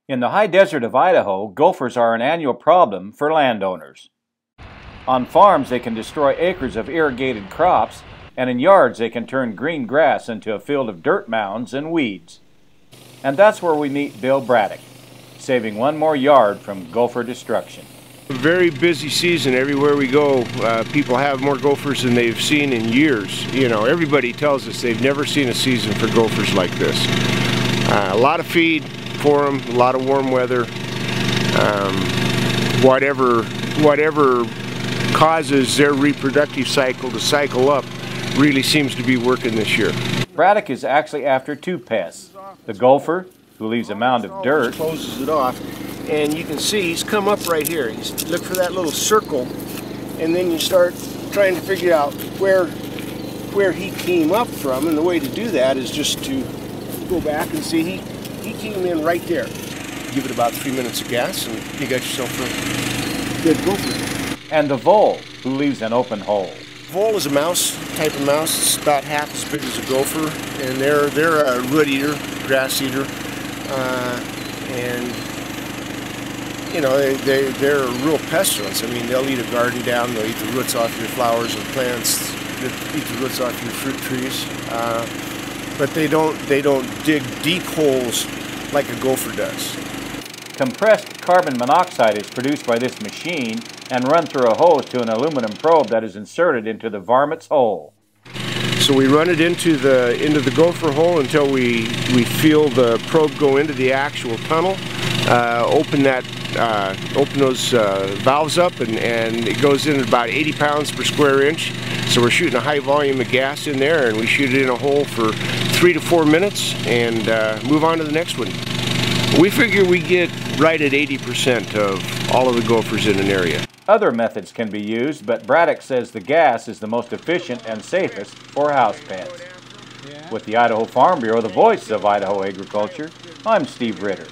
In the high desert of Idaho, gophers are an annual problem for landowners. On farms, they can destroy acres of irrigated crops, and in yards, they can turn green grass into a field of dirt mounds and weeds. And that's where we meet Bill Braddock, saving one more yard from gopher destruction. A very busy season everywhere we go. People have more gophers than they've seen in years. You know, everybody tells us they've never seen a season for gophers like this. A lot of feed for them, a lot of warm weather. Whatever causes their reproductive cycle to cycle up really seems to be working this year. Braddock is actually after two pests: the gopher, who leaves a mound of dirt, Closes it off, and you can see he's come up right here. He's look for that little circle, and then you start trying to figure out where he came up from, and the way to do that is just to go back and see he came in right there. Give it about 3 minutes of gas, and you got yourself a good gopher. and the vole, who leaves an open hole. Vole is a mouse, type of mouse. It's about half as big as a gopher, and they're a root eater, grass eater, and you know they're a real pestilence. I mean, they'll eat a garden down. They'll eat the roots off your flowers and plants. They'll eat the roots off your fruit trees, but they don't dig deep holes like a gopher does. Compressed carbon monoxide is produced by this machine and run through a hose to an aluminum probe that is inserted into the varmint's hole. So we run it into the gopher hole until we feel the probe go into the actual tunnel. Open those valves up, and it goes in at about 80 pounds per square inch. So we're shooting a high volume of gas in there, and we shoot it in a hole for 3 to 4 minutes and move on to the next one. We figure we get right at 80% of all of the gophers in an area. Other methods can be used, but Braddock says the gas is the most efficient and safest for house pets. With the Idaho Farm Bureau, the voice of Idaho agriculture, I'm Steve Ritter.